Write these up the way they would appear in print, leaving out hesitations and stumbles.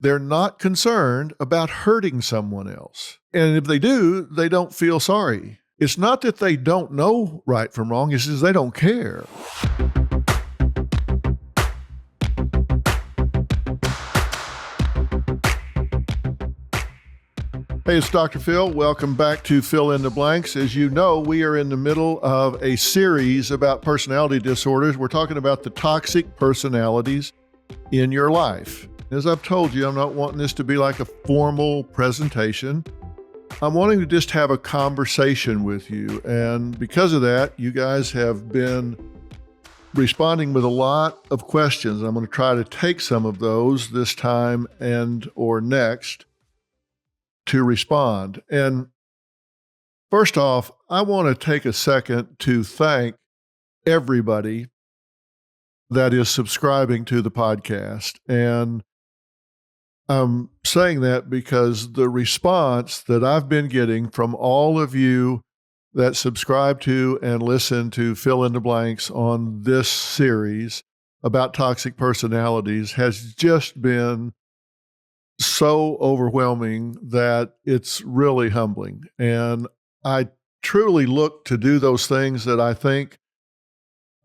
They're not concerned about hurting someone else. And if they do, they don't feel sorry. It's not that they don't know right from wrong, it's just they don't care. Hey, it's Dr. Phil. Welcome back to Fill in the Blanks. As you know, we are in the middle of a series about personality disorders. We're talking about the toxic personalities in your life. As I've told you, I'm not wanting this to be like a formal presentation. I'm wanting to just have a conversation with you. And because of that, you guys have been responding with a lot of questions. I'm going to try to take some of those this time and or next to respond. And first off, I want to take a second to thank everybody that is subscribing to the podcast. And I'm saying that because the response that I've been getting from all of you that subscribe to and listen to Fill in the Blanks on this series about toxic personalities has just been so overwhelming that it's really humbling. And I truly look to do those things that I think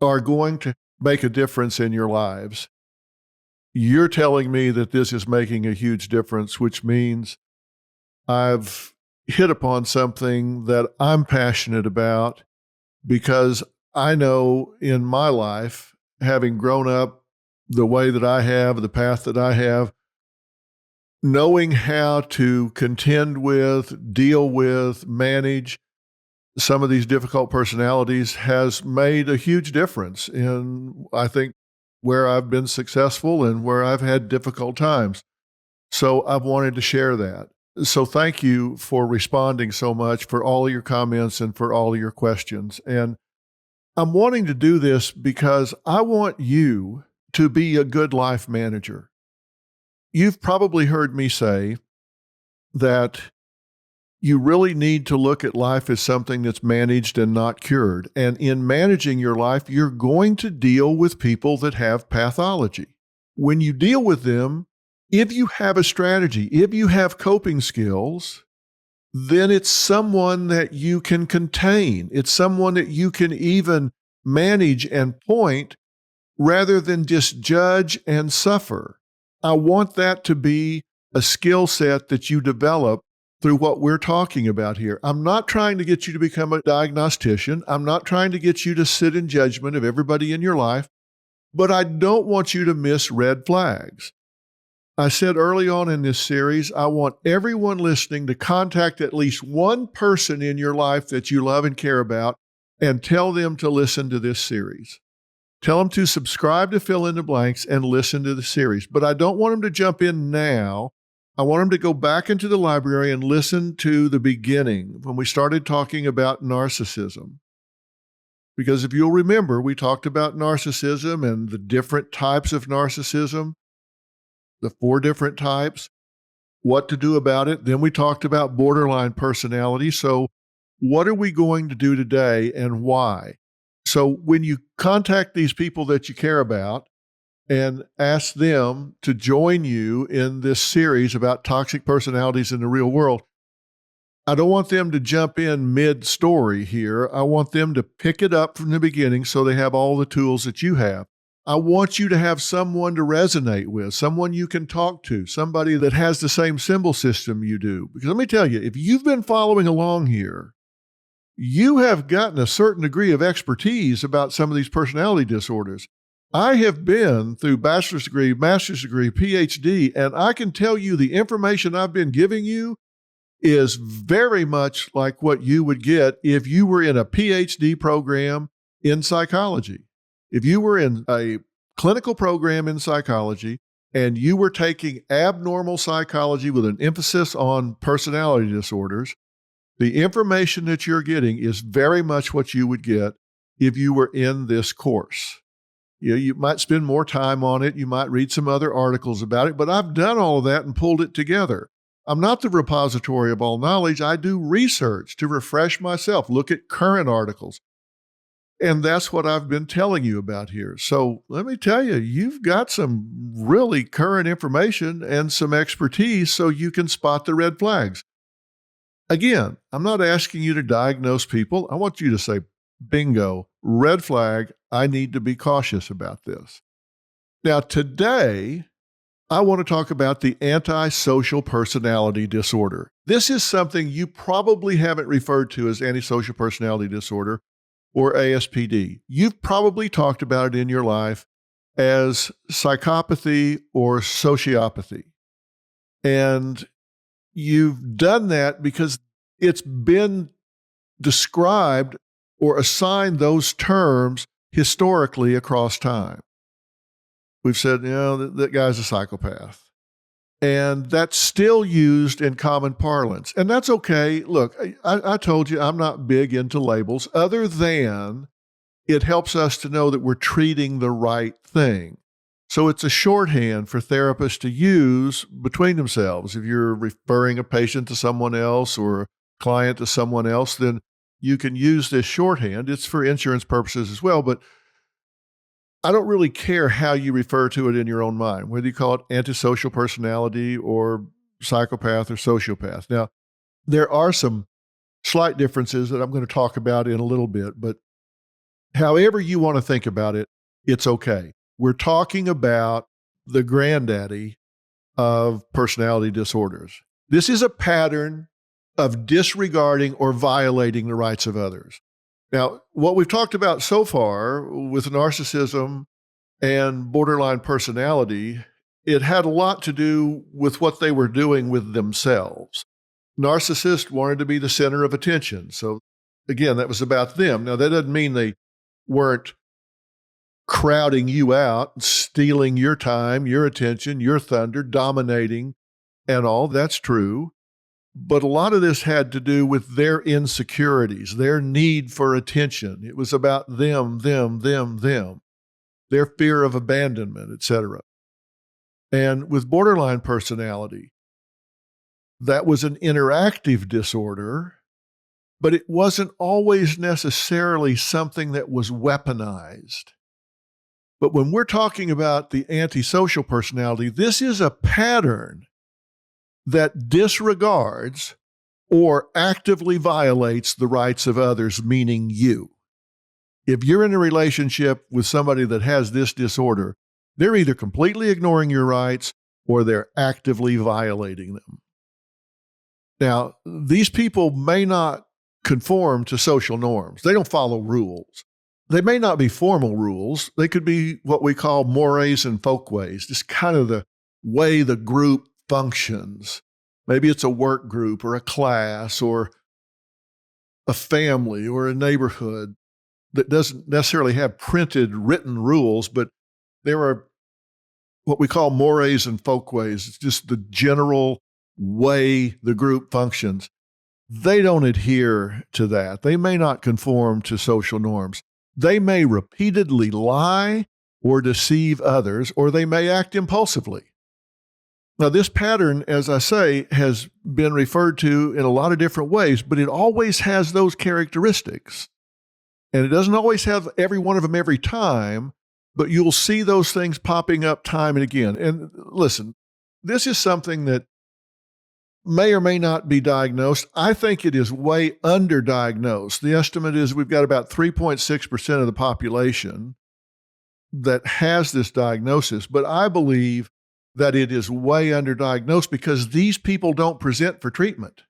are going to make a difference in your lives. You're telling me that this is making a huge difference, which means I've hit upon something that I'm passionate about, because I know in my life, having grown up the way that I have, the path that I have, knowing how to contend with, deal with, manage some of these difficult personalities has made a huge difference in, I think, where I've been successful and where I've had difficult times. So I've wanted to share that. So thank you for responding so much, for all of your comments and for all of your questions. And I'm wanting to do this because I want you to be a good life manager. You've probably heard me say that you really need to look at life as something that's managed and not cured. And in managing your life, you're going to deal with people that have pathology. When you deal with them, if you have a strategy, if you have coping skills, then it's someone that you can contain. It's someone that you can even manage and point rather than just judge and suffer. I want that to be a skill set that you develop through what we're talking about here. I'm not trying to get you to become a diagnostician. I'm not trying to get you to sit in judgment of everybody in your life, but I don't want you to miss red flags. I said early on in this series, I want everyone listening to contact at least one person in your life that you love and care about and tell them to listen to this series. Tell them to subscribe to Fill in the Blanks and listen to the series. But I don't want them to jump in now. I want them to go back into the library and listen to the beginning when we started talking about narcissism. Because if you'll remember, we talked about narcissism and the different types of narcissism, the 4 different types, what to do about it. Then we talked about borderline personality. So what are we going to do today and why? So when you contact these people that you care about and ask them to join you in this series about toxic personalities in the real world, I don't want them to jump in mid-story here. I want them to pick it up from the beginning so they have all the tools that you have. I want you to have someone to resonate with, someone you can talk to, somebody that has the same symbol system you do. Because let me tell you, if you've been following along here, you have gotten a certain degree of expertise about some of these personality disorders. I have been through bachelor's degree, master's degree, PhD, and I can tell you the information I've been giving you is very much like what you would get if you were in a PhD program in psychology. If you were in a clinical program in psychology and you were taking abnormal psychology with an emphasis on personality disorders, the information that you're getting is very much what you would get if you were in this course. You might spend more time on it. You might read some other articles about it, but I've done all of that and pulled it together. I'm not the repository of all knowledge. I do research to refresh myself, look at current articles. And that's what I've been telling you about here. So let me tell you, you've got some really current information and some expertise so you can spot the red flags. Again, I'm not asking you to diagnose people. I want you to say, bingo, red flag. I need to be cautious about this. Now, today, I want to talk about the antisocial personality disorder. This is something you probably haven't referred to as antisocial personality disorder or ASPD. You've probably talked about it in your life as psychopathy or sociopathy. And you've done that because it's been described or assigned those terms historically across time. We've said, that guy's a psychopath. And that's still used in common parlance. And that's okay. Look, I told you I'm not big into labels, other than it helps us to know that we're treating the right thing. So it's a shorthand for therapists to use between themselves. If you're referring a patient to someone else or a client to someone else, then you can use this shorthand. It's for insurance purposes as well, but I don't really care how you refer to it in your own mind, whether you call it antisocial personality or psychopath or sociopath. Now, there are some slight differences that I'm going to talk about in a little bit, but however you want to think about it, it's okay. We're talking about the granddaddy of personality disorders. This is a pattern of disregarding or violating the rights of others. Now, what we've talked about so far with narcissism and borderline personality, it had a lot to do with what they were doing with themselves. Narcissists wanted to be the center of attention. So again, that was about them. Now, that doesn't mean they weren't crowding you out, stealing your time, your attention, your thunder, dominating and all. That's true. But a lot of this had to do with their insecurities, their need for attention. It was about them, their fear of abandonment, etc. And with borderline personality, that was an interactive disorder, but it wasn't always necessarily something that was weaponized. But when we're talking about the antisocial personality, this is a pattern that disregards or actively violates the rights of others, meaning you. If you're in a relationship with somebody that has this disorder, they're either completely ignoring your rights or they're actively violating them. Now, these people may not conform to social norms. They don't follow rules. They may not be formal rules. They could be what we call mores and folkways, just kind of the way the group functions. Maybe it's a work group or a class or a family or a neighborhood that doesn't necessarily have printed written rules, but there are what we call mores and folkways. It's just the general way the group functions. They don't adhere to that. They may not conform to social norms. They may repeatedly lie or deceive others, or they may act impulsively. Now, this pattern, as I say, has been referred to in a lot of different ways, but it always has those characteristics. And it doesn't always have every one of them every time, but you'll see those things popping up time and again. And listen, this is something that may or may not be diagnosed. I think it is way underdiagnosed. The estimate is we've got about 3.6% of the population that has this diagnosis, but I believe that it is way underdiagnosed because these people don't present for treatment.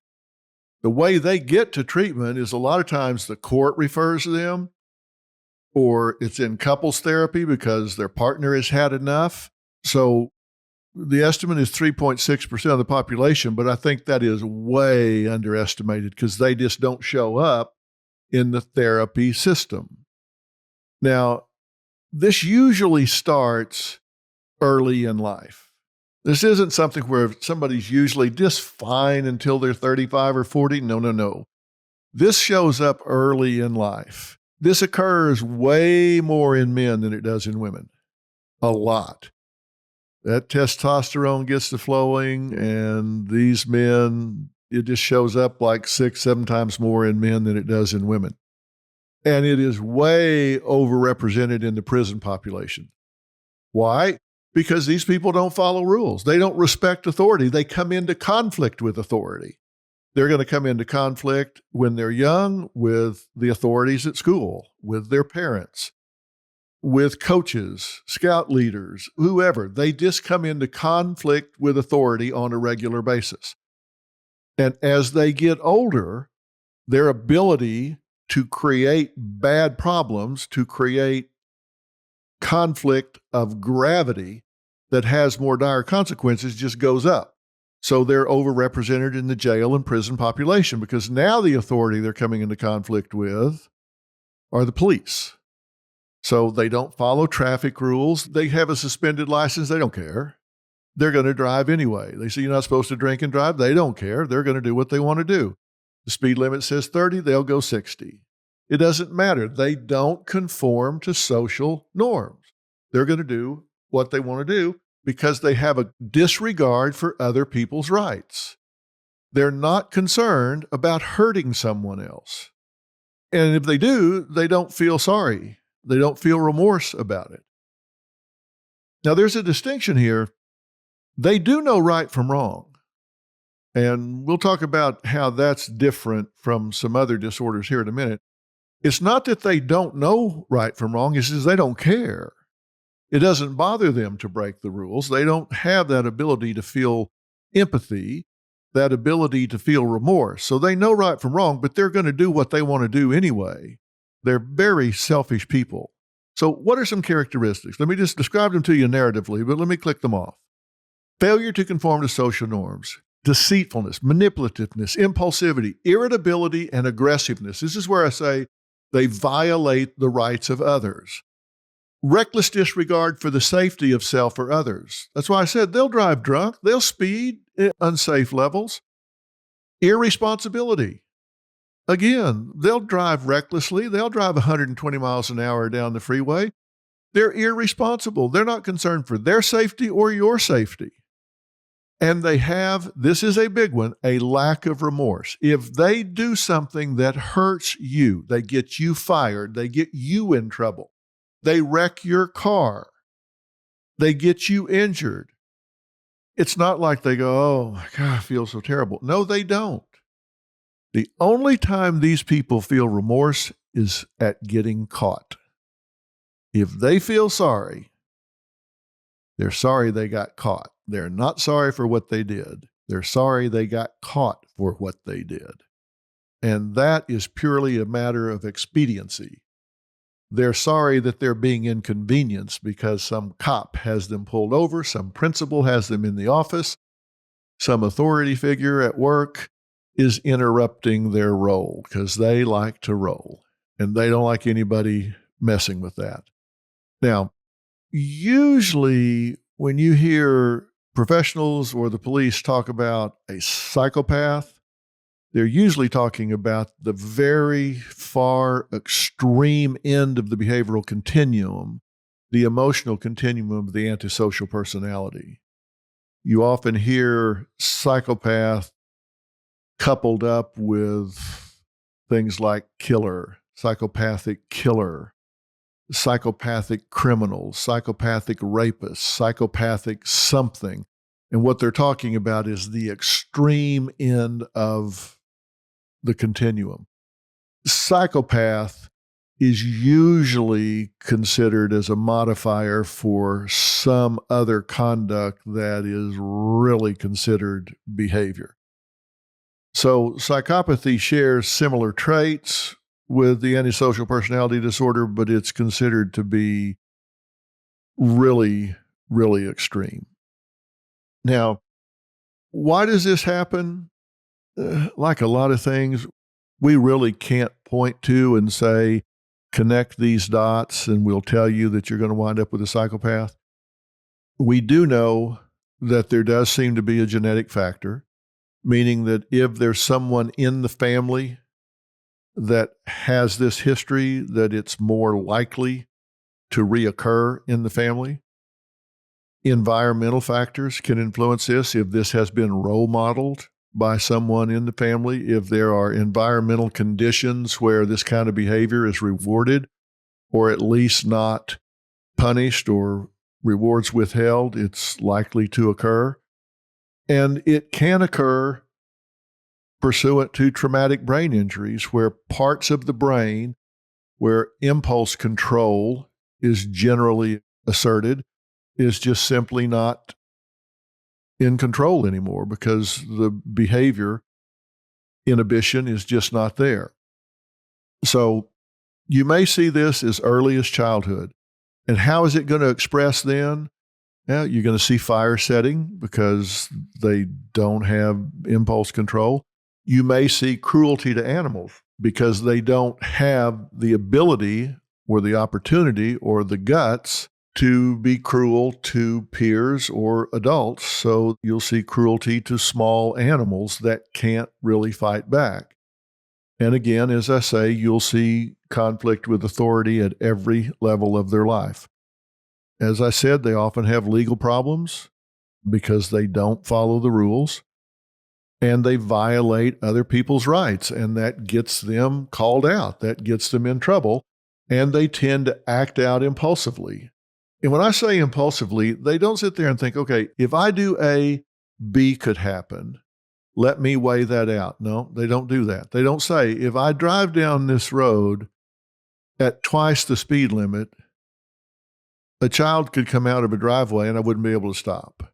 The way they get to treatment is a lot of times the court refers them, or it's in couples therapy because their partner has had enough. So the estimate is 3.6% of the population, but I think that is way underestimated because they just don't show up in the therapy system. Now, this usually starts early in life. This isn't something where somebody's usually just fine until they're 35 or 40. No. This shows up early in life. This occurs way more in men than it does in women. A lot. That testosterone gets to flowing, and these men, it just shows up like 6-7 times more in men than it does in women. And it is way overrepresented in the prison population. Why? Because these people don't follow rules. They don't respect authority. They come into conflict with authority. They're going to come into conflict when they're young with the authorities at school, with their parents, with coaches, scout leaders, whoever. They just come into conflict with authority on a regular basis. And as they get older, their ability to create bad problems, to create conflict of gravity that has more dire consequences just goes up. So they're overrepresented in the jail and prison population because now the authority they're coming into conflict with are the police. So they don't follow traffic rules. They have a suspended license. They don't care. They're going to drive anyway. They say you're not supposed to drink and drive. They don't care. They're going to do what they want to do. The speed limit says 30. They'll go 60. It doesn't matter. They don't conform to social norms. They're going to do what they want to do because they have a disregard for other people's rights. They're not concerned about hurting someone else. And if they do, they don't feel sorry. They don't feel remorse about it. Now, there's a distinction here. They do know right from wrong. And we'll talk about how that's different from some other disorders here in a minute. It's not that they don't know right from wrong, it's just they don't care. It doesn't bother them to break the rules. They don't have that ability to feel empathy, that ability to feel remorse. So they know right from wrong, but they're going to do what they want to do anyway. They're very selfish people. So what are some characteristics? Let me just describe them to you narratively, but let me click them off. Failure to conform to social norms, deceitfulness, manipulativeness, impulsivity, irritability, and aggressiveness. This is where I say they violate the rights of others. Reckless disregard for the safety of self or others. That's why I said they'll drive drunk, they'll speed at unsafe levels. Irresponsibility. Again, they'll drive recklessly, they'll drive 120 miles an hour down the freeway. They're irresponsible. They're not concerned for their safety or your safety. And they have, this is a big one, a lack of remorse. If they do something that hurts you, they get you fired, they get you in trouble, they wreck your car, they get you injured. It's not like they go, oh my God, I feel so terrible. No, they don't. The only time these people feel remorse is at getting caught. If they feel sorry, they're sorry they got caught. They're not sorry for what they did. They're sorry they got caught for what they did. And that is purely a matter of expediency. They're sorry that they're being inconvenienced because some cop has them pulled over, some principal has them in the office, some authority figure at work is interrupting their roll because they like to roll and they don't like anybody messing with that. Now, usually when you hear professionals or the police talk about a psychopath, they're usually talking about the very far extreme end of the behavioral continuum, the emotional continuum of the antisocial personality. You often hear psychopath coupled up with things like killer, psychopathic killer, psychopathic criminals, psychopathic rapists, psychopathic something. And what they're talking about is the extreme end of the continuum. Psychopath is usually considered as a modifier for some other conduct that is really considered behavior. So psychopathy shares similar traits with the antisocial personality disorder, but it's considered to be really, really extreme. Now, why does this happen? Like a lot of things, we really can't point to and say, connect these dots and we'll tell you that you're going to wind up with a psychopath. We do know that there does seem to be a genetic factor, meaning that if there's someone in the family that has this history, that it's more likely to reoccur in the family. Environmental factors can influence this. If this has been role modeled by someone in the family, if there are environmental conditions where this kind of behavior is rewarded or at least not punished or rewards withheld, it's likely to occur. And it can occur pursuant to traumatic brain injuries where parts of the brain where impulse control is generally asserted is just simply not in control anymore because the behavior inhibition is just not there. So you may see this as early as childhood. And how is it going to express then? Well, you're going to see fire setting because they don't have impulse control. You may see cruelty to animals because they don't have the ability or the opportunity or the guts to be cruel to peers or adults. So you'll see cruelty to small animals that can't really fight back. And again, as I say, you'll see conflict with authority at every level of their life. As I said, they often have legal problems because they don't follow the rules and they violate other people's rights, and that gets them called out. That gets them in trouble, and they tend to act out impulsively. And when I say impulsively, they don't sit there and think, okay, if I do A, B could happen. Let me weigh that out. No, they don't do that. They don't say, if I drive down this road at twice the speed limit, a child could come out of a driveway and I wouldn't be able to stop.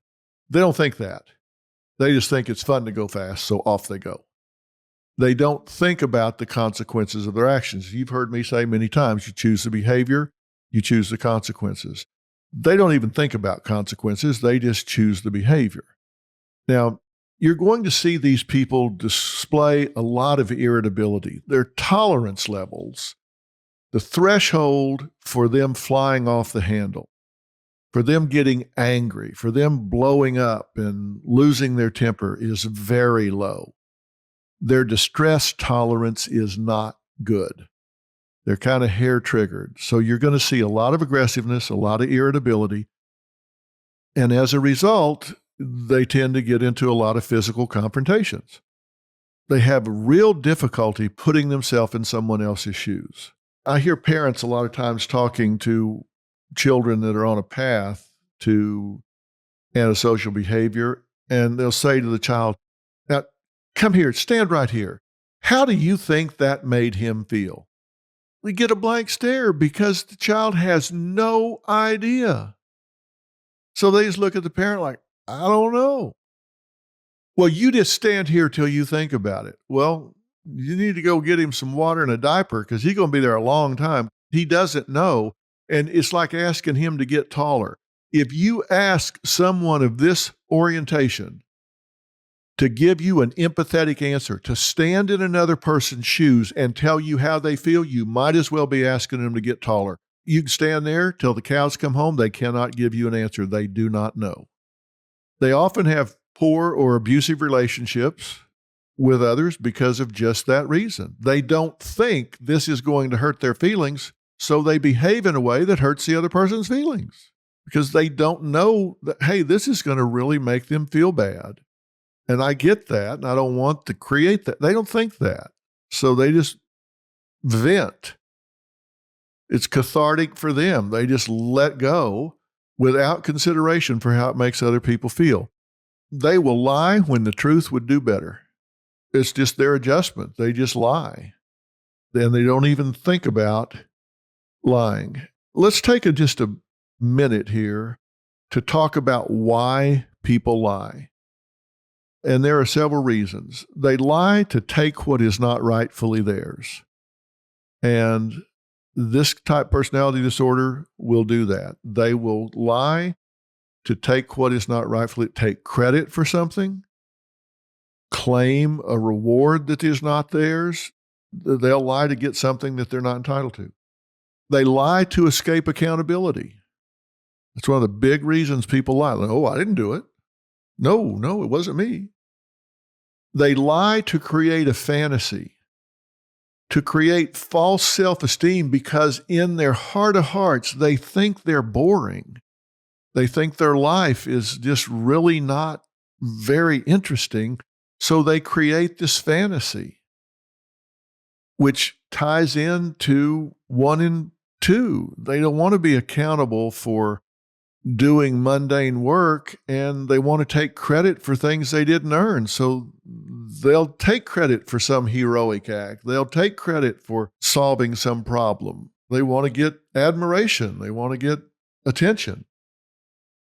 They don't think that. They just think it's fun to go fast, so off they go. They don't think about the consequences of their actions. You've heard me say many times, you choose the behavior, you choose the consequences. They don't even think about consequences. They just choose the behavior. Now, you're going to see these people display a lot of irritability. Their tolerance levels, the threshold for them flying off the handle, for them getting angry, for them blowing up and losing their temper is very low. Their distress tolerance is not good. They're kind of hair-triggered. So you're going to see a lot of aggressiveness, a lot of irritability. And as a result, they tend to get into a lot of physical confrontations. They have real difficulty putting themselves in someone else's shoes. I hear parents a lot of times talking to children that are on a path to antisocial behavior, and they'll say to the child, now, come here, stand right here. How do you think that made him feel? We get a blank stare because the child has no idea. So they just look at the parent like, I don't know. Well, you just stand here till you think about it. Well, you need to go get him some water and a diaper because he's going to be there a long time. He doesn't know. And it's like asking him to get taller. If you ask someone of this orientation to give you an empathetic answer, to stand in another person's shoes and tell you how they feel, you might as well be asking them to get taller. You can stand there till the cows come home. They cannot give you an answer. They do not know. They often have poor or abusive relationships with others because of just that reason. They don't think this is going to hurt their feelings, so they behave in a way that hurts the other person's feelings because they don't know that, hey, this is going to really make them feel bad. And I get that, and I don't want to create that. They don't think that. So they just vent. It's cathartic for them. They just let go without consideration for how it makes other people feel. They will lie when the truth would do better. It's just their adjustment. They just lie. Then they don't even think about lying. Let's take just a minute here to talk about why people lie. And there are several reasons. They lie to take what is not rightfully theirs. And this type personality disorder will do that. They will lie to take what is not rightfully, take credit for something, claim a reward that is not theirs. They'll lie to get something that they're not entitled to. They lie to escape accountability. That's one of the big reasons people lie. Like, oh, I didn't do it. No, it wasn't me. They lie to create a fantasy, to create false self-esteem because in their heart of hearts, they think they're boring. They think their life is just really not very interesting. So they create this fantasy, which ties into 1 and 2. They don't want to be accountable for doing mundane work, and they want to take credit for things they didn't earn. So they'll take credit for some heroic act. They'll take credit for solving some problem. They want to get admiration. They want to get attention.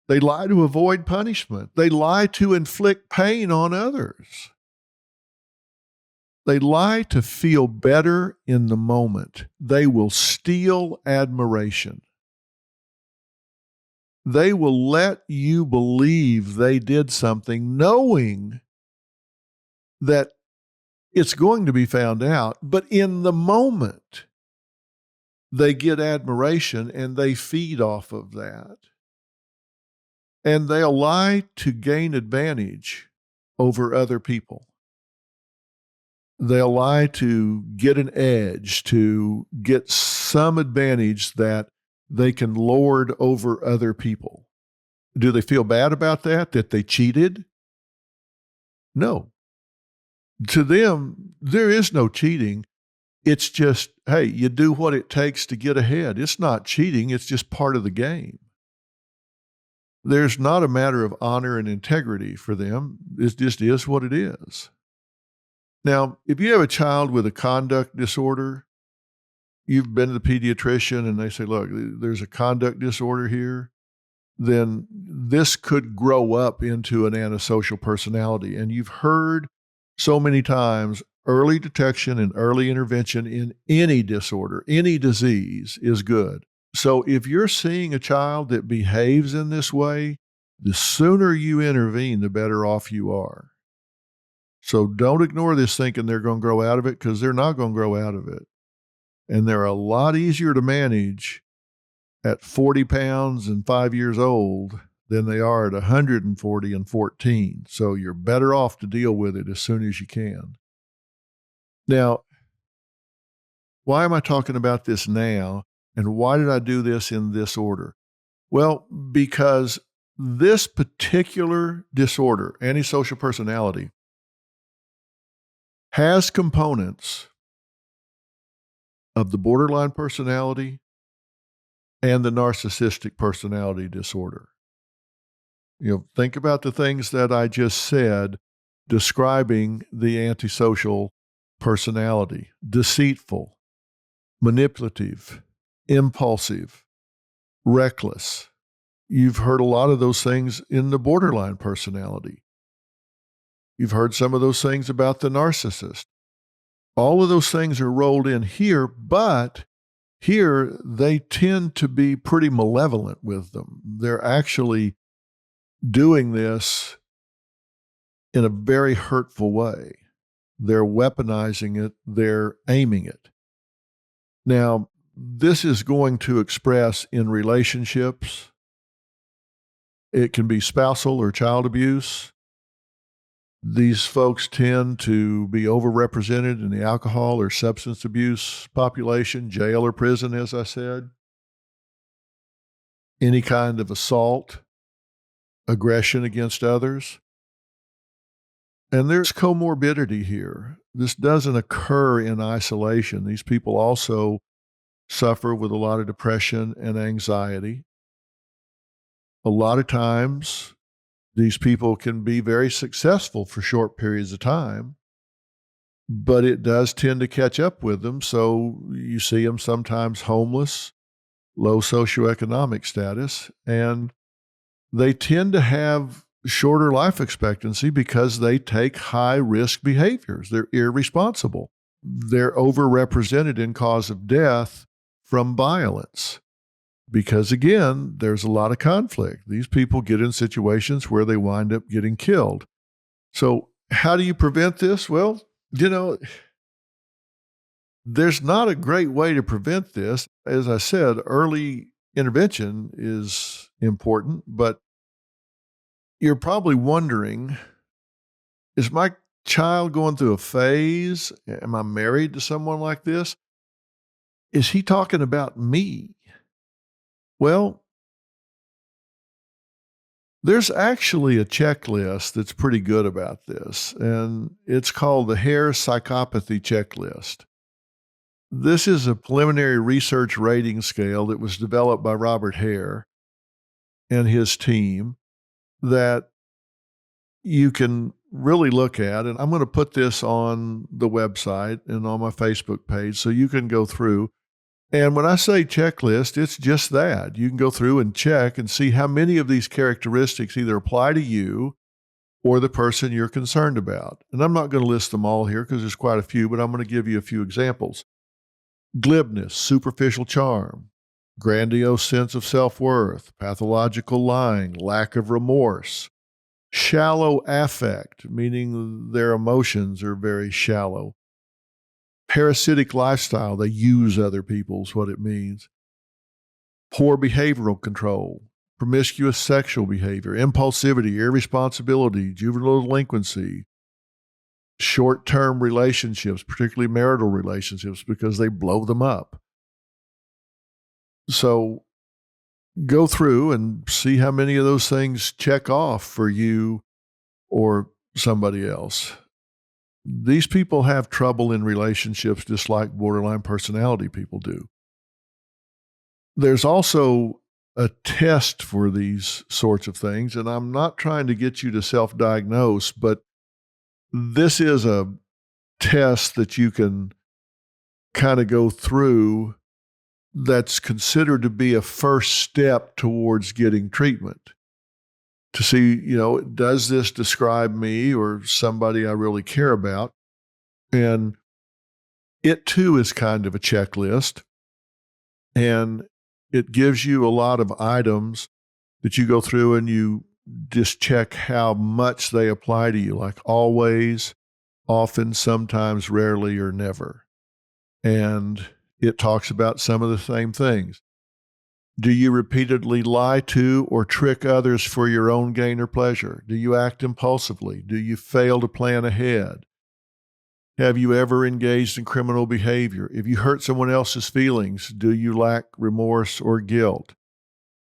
They lie to avoid punishment. They lie to inflict pain on others. They lie to feel better in the moment. They will steal admiration. They will let you believe they did something knowing that it's going to be found out, but in the moment, they get admiration and they feed off of that. And they'll lie to gain advantage over other people. They'll lie to get an edge, to get some advantage that they can lord over other people. Do they feel bad about that they cheated? No. To them, there is no cheating. It's just, hey, you do what it takes to get ahead. It's not cheating. It's just part of the game. There's not a matter of honor and integrity for them. It just is what it is. Now, if you have a child with a conduct disorder, you've been to the pediatrician and they say, look, there's a conduct disorder here, then this could grow up into an antisocial personality. And you've heard so many times early detection and early intervention in any disorder, any disease is good. So if you're seeing a child that behaves in this way, the sooner you intervene, the better off you are. So don't ignore this thinking they're going to grow out of it, because they're not going to grow out of it. And they're a lot easier to manage at 40 pounds and 5 years old than they are at 140 and 14. So you're better off to deal with it as soon as you can. Now, why am I talking about this now? And why did I do this in this order? Well, because this particular disorder, antisocial personality, has components of the borderline personality and the narcissistic personality disorder. Think about the things that I just said describing the antisocial personality: deceitful, manipulative, impulsive, reckless. You've heard a lot of those things in the borderline personality. You've heard some of those things about the narcissist. All of those things are rolled in here, but here they tend to be pretty malevolent with them. They're actually doing this in a very hurtful way. They're weaponizing it. They're aiming it. Now, this is going to express in relationships. It can be spousal or child abuse. These folks tend to be overrepresented in the alcohol or substance abuse population, jail or prison, as I said. Any kind of assault, aggression against others. And there's comorbidity here. This doesn't occur in isolation. These people also suffer with a lot of depression and anxiety. A lot of times, these people can be very successful for short periods of time, but it does tend to catch up with them. So you see them sometimes homeless, low socioeconomic status, and they tend to have shorter life expectancy because they take high-risk behaviors. They're irresponsible. They're overrepresented in cause of death from violence. Because again, there's a lot of conflict. These people get in situations where they wind up getting killed. So how do you prevent this? Well, there's not a great way to prevent this. As I said, early intervention is important, but you're probably wondering, is my child going through a phase? Am I married to someone like this? Is he talking about me? Well, There's actually a checklist that's pretty good about this, and it's called the Hare Psychopathy Checklist. This is a preliminary research rating scale that was developed by Robert Hare and his team that you can really look at. And I'm going to put this on the website and on my Facebook page so you can go through. And when I say checklist, it's just that. You can go through and check and see how many of these characteristics either apply to you or the person you're concerned about. And I'm not going to list them all here because there's quite a few, but I'm going to give you a few examples. Glibness, superficial charm, grandiose sense of self-worth, pathological lying, lack of remorse, shallow affect, meaning their emotions are very shallow. Parasitic lifestyle, they use other people is what it means. Poor behavioral control, promiscuous sexual behavior, impulsivity, irresponsibility, juvenile delinquency, short-term relationships, particularly marital relationships, because they blow them up. So go through and see how many of those things check off for you or somebody else. These people have trouble in relationships just like borderline personality people do. There's also a test for these sorts of things, and I'm not trying to get you to self-diagnose, but this is a test that you can kind of go through that's considered to be a first step towards getting treatment to see, does this describe me or somebody I really care about? And it too is kind of a checklist, and it gives you a lot of items that you go through and you just check how much they apply to you, like always, often, sometimes, rarely, or never. And it talks about some of the same things. Do you repeatedly lie to or trick others for your own gain or pleasure? Do you act impulsively? Do you fail to plan ahead? Have you ever engaged in criminal behavior? If you hurt someone else's feelings, do you lack remorse or guilt?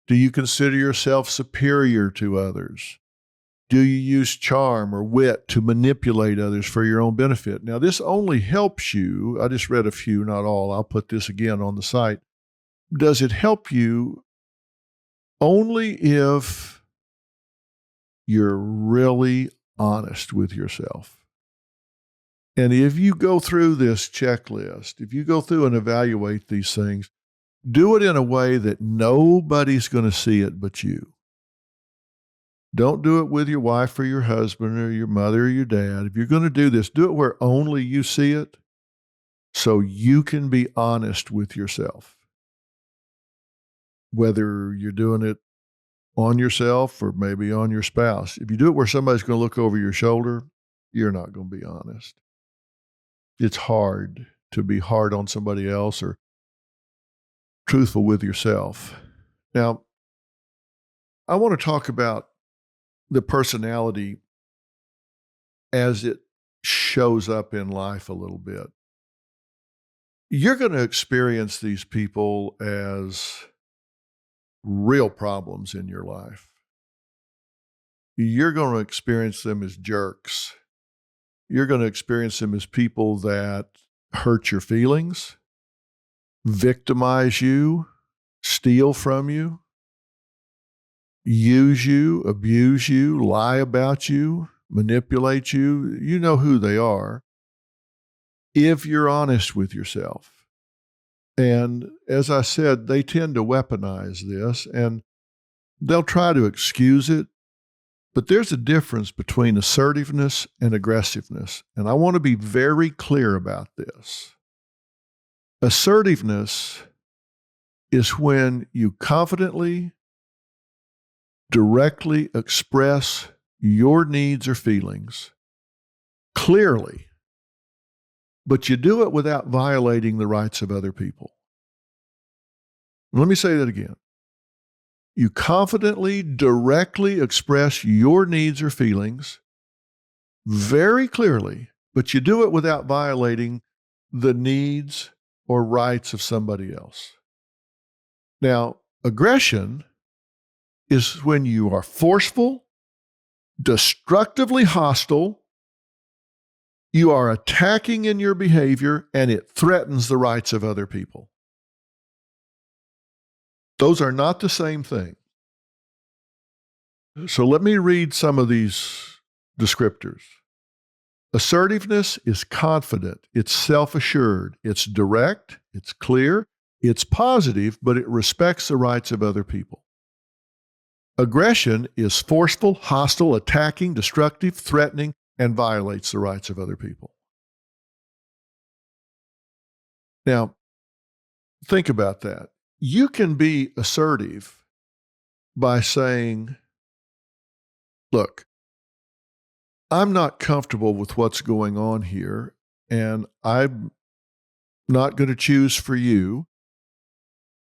Do you consider yourself superior to others? Do you use charm or wit to manipulate others for your own benefit? Now, this only helps you. I just read a few, not all. I'll put this again on the site. Does it help you only if you're really honest with yourself? And if you go through this checklist, if you go through and evaluate these things, do it in a way that nobody's going to see it but you. Don't do it with your wife or your husband or your mother or your dad. If you're going to do this, do it where only you see it so you can be honest with yourself. Whether you're doing it on yourself or maybe on your spouse. If you do it where somebody's going to look over your shoulder, you're not going to be honest. It's hard to be hard on somebody else or truthful with yourself. Now, I want to talk about the personality as it shows up in life a little bit. You're going to experience these people as real problems in your life. You're going to experience them as jerks. You're going to experience them as people that hurt your feelings, victimize you, steal from you, use you, abuse you, lie about you, manipulate you. You know who they are if you're honest with yourself. And as I said, they tend to weaponize this and they'll try to excuse it. But there's a difference between assertiveness and aggressiveness. And I want to be very clear about this. Assertiveness is when you confidently, directly express your needs or feelings clearly, but you do it without violating the rights of other people. Let me say that again. You confidently, directly express your needs or feelings very clearly, but you do it without violating the needs or rights of somebody else. Now, aggression is when you are forceful, destructively hostile, you are attacking in your behavior, and it threatens the rights of other people. Those are not the same thing. So let me read some of these descriptors. Assertiveness is confident, it's self-assured, it's direct, it's clear, it's positive, but it respects the rights of other people. Aggression is forceful, hostile, attacking, destructive, threatening, and violates the rights of other people. Now, think about that. You can be assertive by saying, look, I'm not comfortable with what's going on here, and I'm not going to choose for you.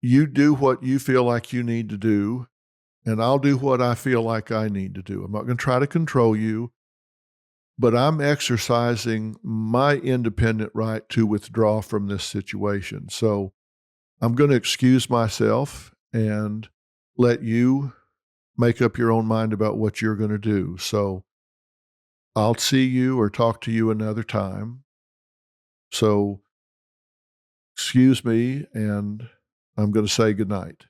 You do what you feel like you need to do, and I'll do what I feel like I need to do. I'm not going to try to control you, but I'm exercising my independent right to withdraw from this situation. So I'm going to excuse myself and let you make up your own mind about what you're going to do. So I'll see you or talk to you another time. So excuse me, and I'm going to say goodnight.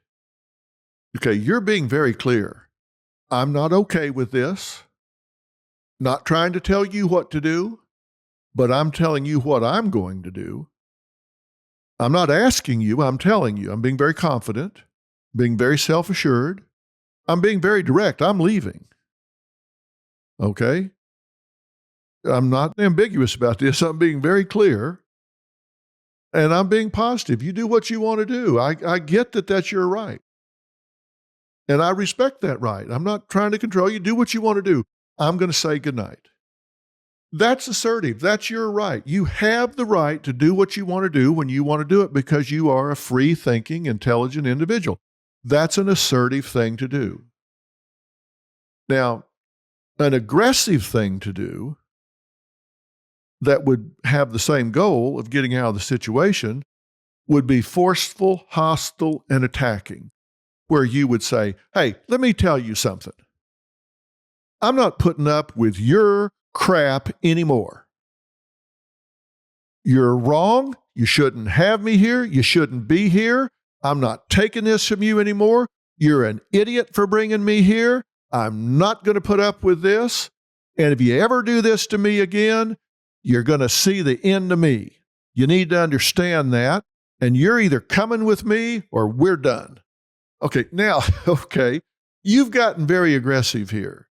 Okay, you're being very clear. I'm not okay with this. Not trying to tell you what to do, but I'm telling you what I'm going to do. I'm not asking you, I'm telling you. I'm being very confident, being very self-assured. I'm being very direct. I'm leaving. Okay? I'm not ambiguous about this. I'm being very clear, and I'm being positive. You do what you want to do. I get that that's your right, and I respect that right. I'm not trying to control you. Do what you want to do. I'm going to say goodnight. That's assertive. That's your right. You have the right to do what you want to do when you want to do it because you are a free-thinking, intelligent individual. That's an assertive thing to do. Now, an aggressive thing to do that would have the same goal of getting out of the situation would be forceful, hostile, and attacking, where you would say, hey, let me tell you something. I'm not putting up with your crap anymore. You're wrong. You shouldn't have me here. You shouldn't be here. I'm not taking this from you anymore. You're an idiot for bringing me here. I'm not going to put up with this. And if you ever do this to me again, you're going to see the end of me. You need to understand that. And you're either coming with me or we're done. Okay, now, you've gotten very aggressive here.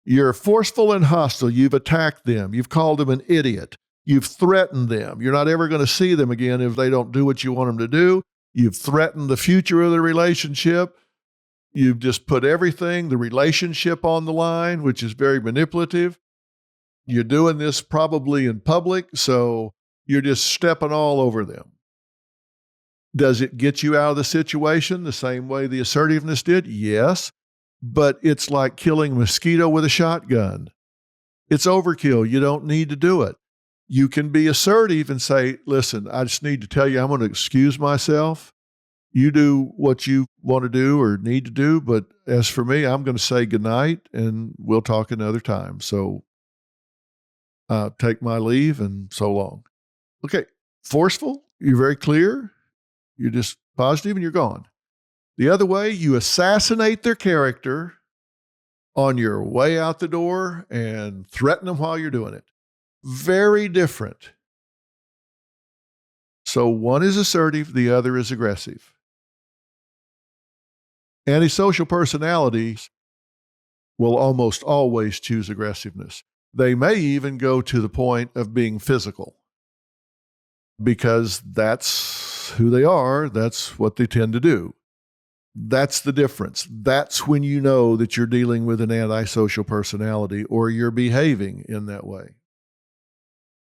You're forceful and hostile. You've attacked them. You've called them an idiot. You've threatened them. You're not ever going to see them again if they don't do what you want them to do. You've threatened the future of the relationship. You've just put everything, the relationship on the line, which is very manipulative. You're doing this probably in public, so you're just stepping all over them. Does it get you out of the situation the same way the assertiveness did? Yes, but it's like killing a mosquito with a shotgun. It's overkill. You don't need to do it. You can be assertive and say, listen, I just need to tell you I'm going to excuse myself. You do what you want to do or need to do, but as for me, I'm going to say goodnight and we'll talk another time. So take my leave and so long. Okay, forceful, you're very clear, you're just positive and you're gone. The other way, you assassinate their character on your way out the door and threaten them while you're doing it. Very different. So one is assertive, the other is aggressive. Antisocial personalities will almost always choose aggressiveness. They may even go to the point of being physical because that's who they are. That's what they tend to do. That's the difference. That's when you know that you're dealing with an antisocial personality or you're behaving in that way.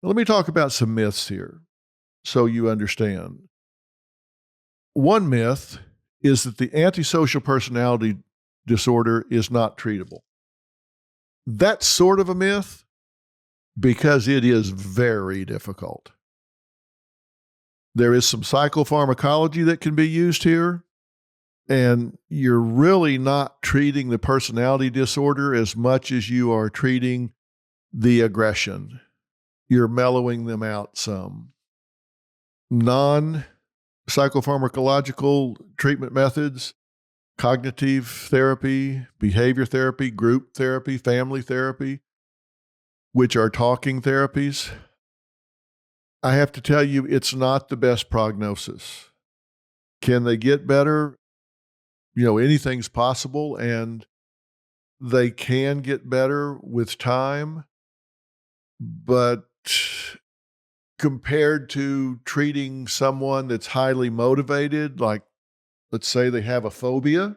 Now, let me talk about some myths here so you understand. One myth is that the antisocial personality disorder is not treatable. That's sort of a myth because it is very difficult. There is some psychopharmacology that can be used here, And you're really not treating the personality disorder as much as you are treating the aggression. You're mellowing them out some. Non-psychopharmacological treatment methods, cognitive therapy, behavior therapy, group therapy, family therapy, which are talking therapies, I have to tell you, it's not the best prognosis. Can they get better? Anything's possible, and they can get better with time, but compared to treating someone that's highly motivated, like let's say they have a phobia,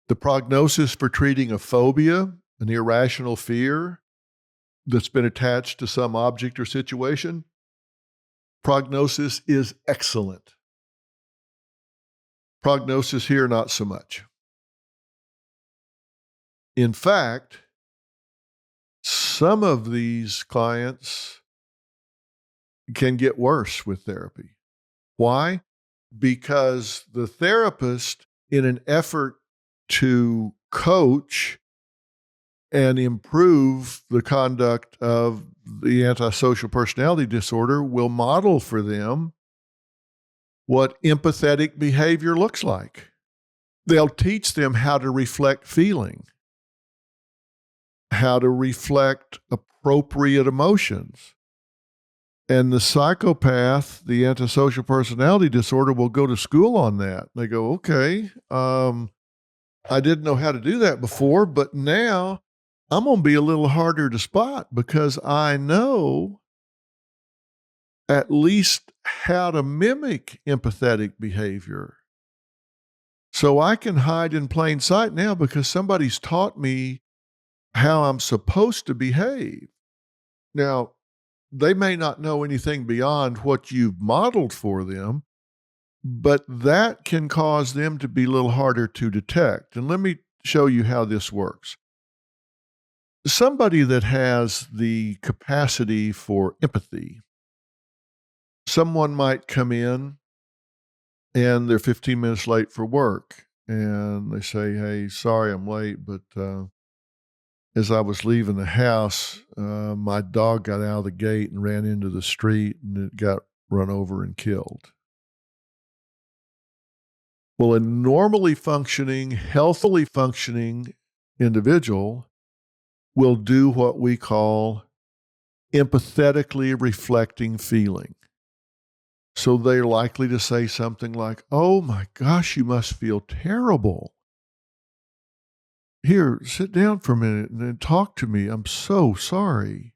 the prognosis for treating a phobia, an irrational fear that's been attached to some object or situation, prognosis is excellent. Prognosis here, not so much. In fact, some of these clients can get worse with therapy. Why? Because the therapist, in an effort to coach and improve the conduct of the antisocial personality disorder, will model for them what empathetic behavior looks like. They'll teach them how to reflect feeling, how to reflect appropriate emotions. And the psychopath, the antisocial personality disorder, will go to school on that. They go, okay, I didn't know how to do that before, but now I'm going to be a little harder to spot because I know at least how to mimic empathetic behavior. So I can hide in plain sight now because somebody's taught me how I'm supposed to behave. Now, they may not know anything beyond what you've modeled for them, but that can cause them to be a little harder to detect. And let me show you how this works. Somebody that has the capacity for empathy, someone might come in and they're 15 minutes late for work and they say, hey, sorry I'm late, but as I was leaving the house, my dog got out of the gate and ran into the street and it got run over and killed. Well, a normally functioning, healthily functioning individual will do what we call empathetically reflecting feeling. So they're likely to say something like, oh my gosh, you must feel terrible. Here, sit down for a minute and then talk to me. I'm so sorry.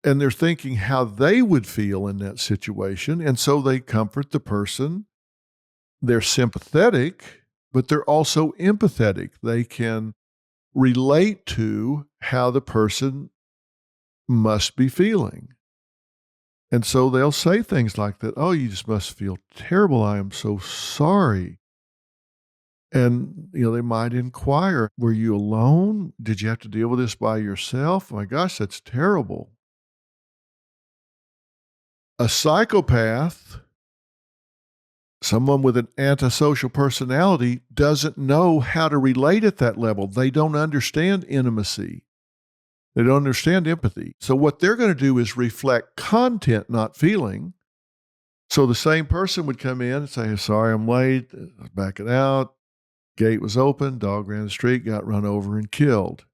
And they're thinking how they would feel in that situation. And so they comfort the person. They're sympathetic, but they're also empathetic. They can relate to how the person must be feeling. And so they'll say things like that. Oh, you just must feel terrible. I am so sorry. And, they might inquire, were you alone? Did you have to deal with this by yourself? Oh my gosh, that's terrible. A psychopath, someone with an antisocial personality, doesn't know how to relate at that level. They don't understand intimacy. They don't understand empathy. So what they're going to do is reflect content, not feeling. So the same person would come in and say, sorry, I'm late, backing out. Gate was open, dog ran the street, got run over and killed.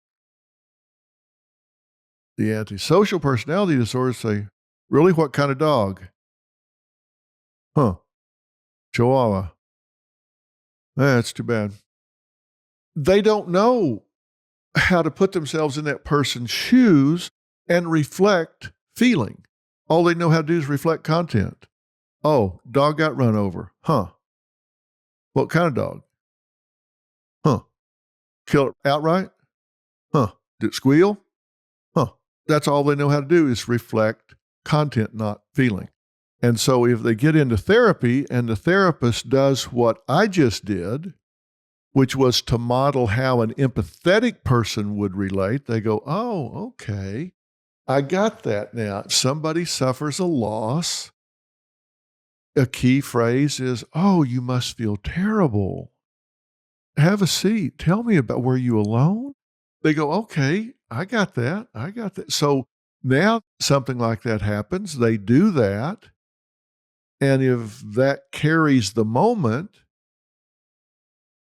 The antisocial personality disorders say, really, what kind of dog? Chihuahua. That's too bad. They don't know how to put themselves in that person's shoes and reflect feeling. All they know how to do is reflect content. Oh, dog got run over. What kind of dog? Kill it outright? Did it squeal? That's all they know how to do is reflect content, not feeling. And so if they get into therapy and the therapist does what I just did, which was to model how an empathetic person would relate, they go, oh, okay, I got that now. If somebody suffers a loss, a key phrase is, "Oh, you must feel terrible. Have a seat. Tell me about, were you alone?" They go, "Okay, I got that. I got that." So now something like that happens. They do that. And if that carries the moment,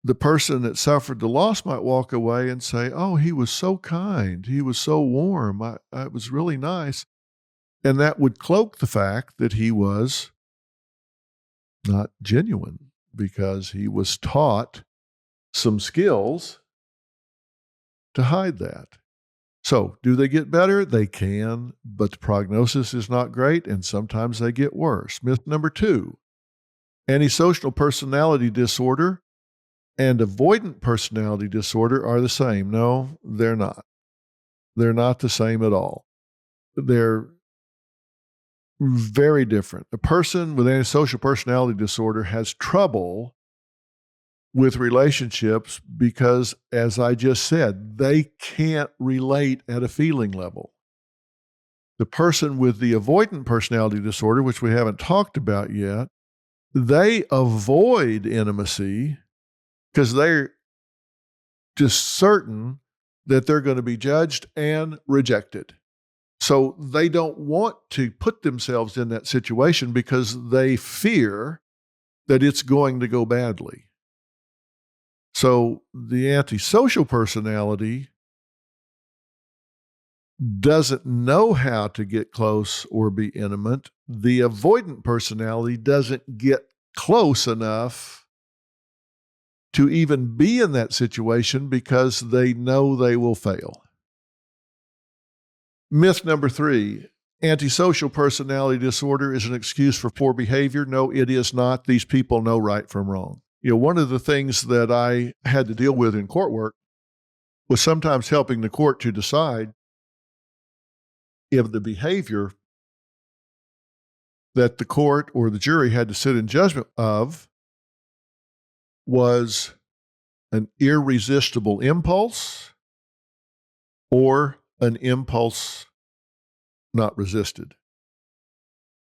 the person that suffered the loss might walk away and say, "Oh, he was so kind. He was so warm. It was really nice." And that would cloak the fact that he was not genuine because he was taught some skills to hide that. So, do they get better? They can, but the prognosis is not great, and sometimes they get worse. Myth number 2, antisocial personality disorder and avoidant personality disorder are the same. No, they're not. They're not the same at all. They're very different. A person with antisocial personality disorder has trouble with relationships because, as I just said, they can't relate at a feeling level. The person with the avoidant personality disorder, which we haven't talked about yet, they avoid intimacy because they're just certain that they're going to be judged and rejected. So they don't want to put themselves in that situation because they fear that it's going to go badly. So the antisocial personality doesn't know how to get close or be intimate. The avoidant personality doesn't get close enough to even be in that situation because they know they will fail. Myth number 3, antisocial personality disorder is an excuse for poor behavior. No, it is not. These people know right from wrong. One of the things that I had to deal with in court work was sometimes helping the court to decide if the behavior that the court or the jury had to sit in judgment of was an irresistible impulse or an impulse not resisted.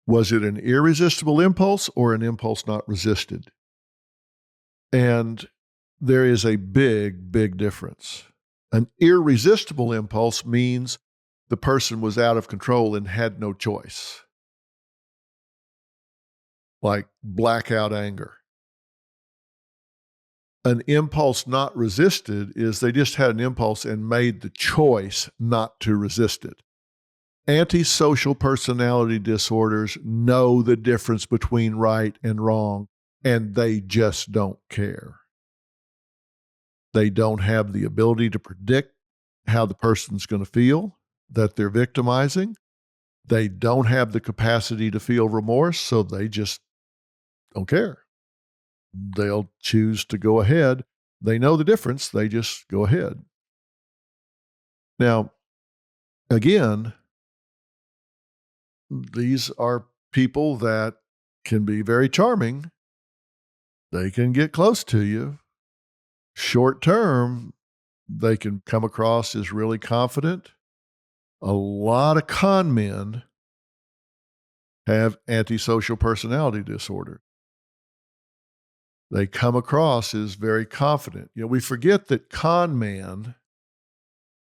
Was it an irresistible impulse or an impulse not resisted? And there is a big, big difference. An irresistible impulse means the person was out of control and had no choice, like blackout anger. An impulse not resisted is they just had an impulse and made the choice not to resist it. Antisocial personality disorders know the difference between right and wrong, and they just don't care. They don't have the ability to predict how the person's going to feel that they're victimizing. They don't have the capacity to feel remorse, so they just don't care. They'll choose to go ahead. They know the difference. They just go ahead. Now, again, these are people that can be very charming. They can get close to you. Short term, they can come across as really confident. A lot of con men have antisocial personality disorder. They come across as very confident. We forget that con man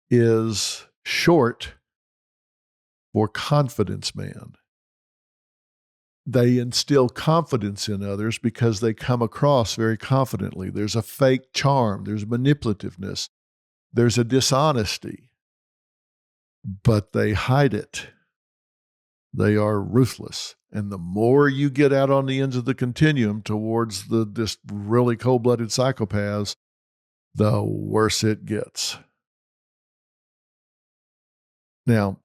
is short for confidence man. They instill confidence in others because they come across very confidently. There's a fake charm, there's manipulativeness, there's a dishonesty, but they hide it. They are ruthless. And the more you get out on the ends of the continuum towards this really cold-blooded psychopaths, the worse it gets. Now,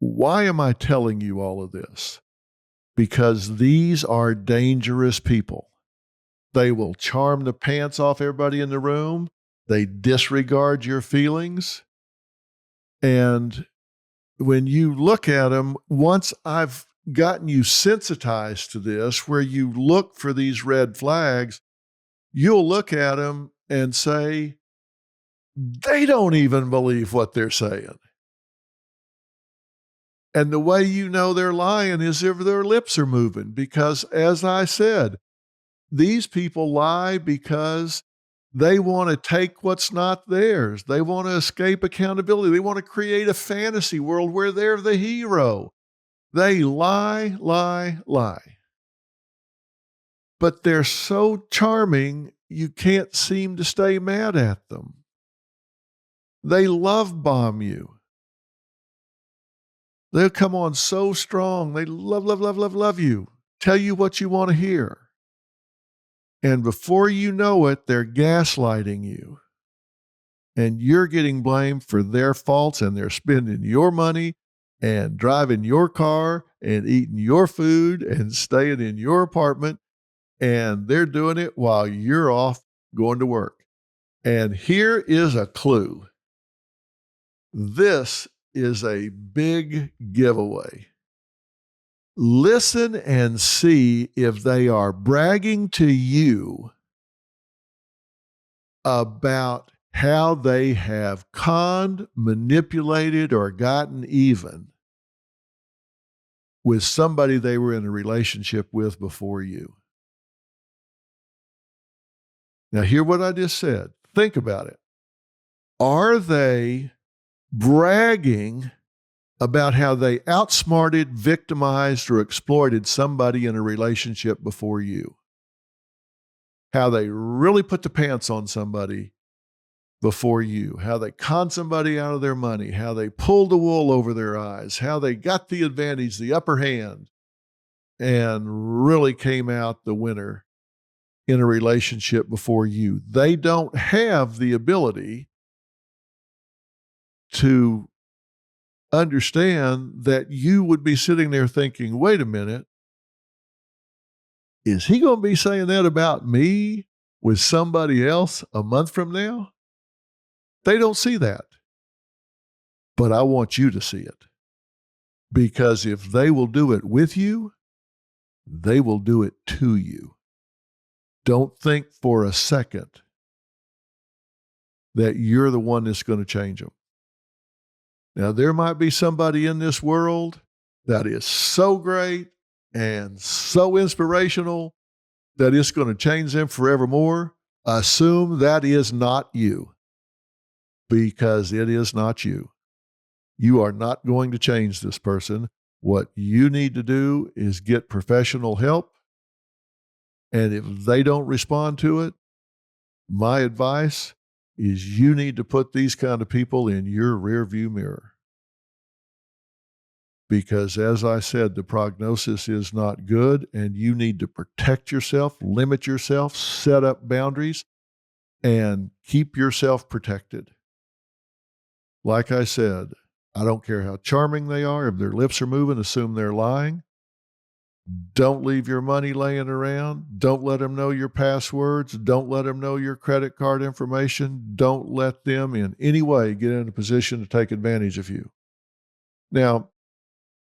why am I telling you all of this? Because these are dangerous people. They will charm the pants off everybody in the room. They disregard your feelings. And when you look at them, once I've gotten you sensitized to this, where you look for these red flags, you'll look at them and say, they don't even believe what they're saying. And the way you know they're lying is if their lips are moving, because as I said, these people lie because they want to take what's not theirs. They want to escape accountability. They want to create a fantasy world where they're the hero. They lie, lie, lie. But they're so charming, you can't seem to stay mad at them. They love bomb you. They'll come on so strong. They love, love, love, love, love you. Tell you what you want to hear. And before you know it, they're gaslighting you. And you're getting blamed for their faults, and they're spending your money and driving your car and eating your food and staying in your apartment. And they're doing it while you're off going to work. And here is a clue. This is a big giveaway. Listen and see if they are bragging to you about how they have conned, manipulated, or gotten even with somebody they were in a relationship with before you. Now, hear what I just said. Think about it. Are they bragging about how they outsmarted, victimized, or exploited somebody in a relationship before you? How they really put the pants on somebody before you, how they conned somebody out of their money, how they pulled the wool over their eyes, how they got the advantage, the upper hand, and really came out the winner in a relationship before you. They don't have the ability to understand that you would be sitting there thinking, wait a minute, is he going to be saying that about me with somebody else a month from now? They don't see that. But I want you to see it. Because if they will do it with you, they will do it to you. Don't think for a second that you're the one that's going to change them. Now, there might be somebody in this world that is so great and so inspirational that it's going to change them forevermore. Assume that is not you, because it is not you. You are not going to change this person. What you need to do is get professional help. And if they don't respond to it, my advice is you need to put these kind of people in your rearview mirror. Because as I said, the prognosis is not good, and you need to protect yourself, limit yourself, set up boundaries, and keep yourself protected. Like I said, I don't care how charming they are. If their lips are moving, assume they're lying. Don't leave your money laying around. Don't let them know your passwords. Don't let them know your credit card information. Don't let them in any way get in a position to take advantage of you. Now,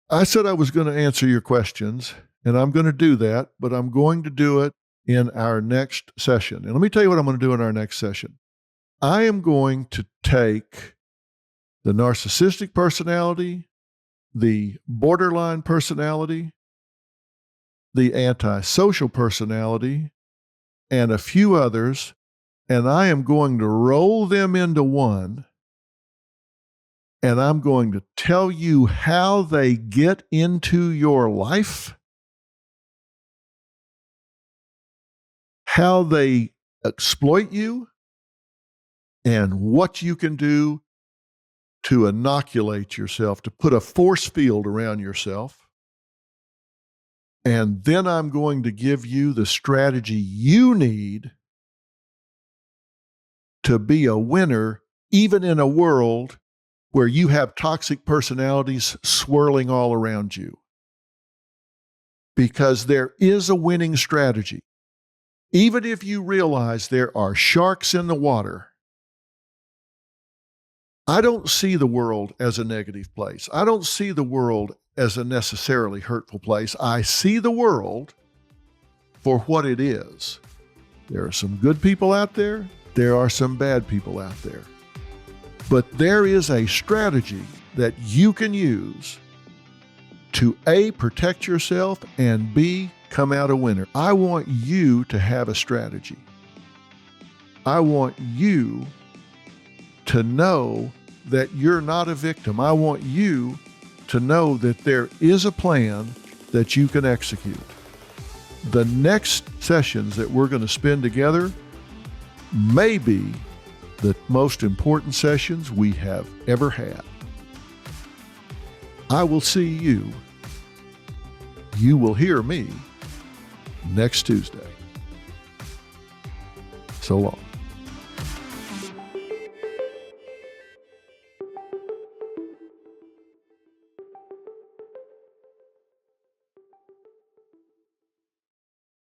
I said I was going to answer your questions, and I'm going to do that, but I'm going to do it in our next session. And let me tell you what I'm going to do in our next session. I am going to take the narcissistic personality, the borderline personality, the antisocial personality, and a few others, and I am going to roll them into one, and I'm going to tell you how they get into your life, how they exploit you, and what you can do to inoculate yourself, to put a force field around yourself. And then I'm going to give you the strategy you need to be a winner, even in a world where you have toxic personalities swirling all around you. Because there is a winning strategy. Even if you realize there are sharks in the water, I don't see the world as a negative place. I don't see the world as a necessarily hurtful place. I see the world for what it is. There are some good people out there. There are some bad people out there. But there is a strategy that you can use to A, protect yourself, and B, come out a winner. I want you to have a strategy. I want you to know that you're not a victim. I want you to know that there is a plan that you can execute. The next sessions that we're going to spend together may be the most important sessions we have ever had. I will see you. You will hear me next Tuesday. So long.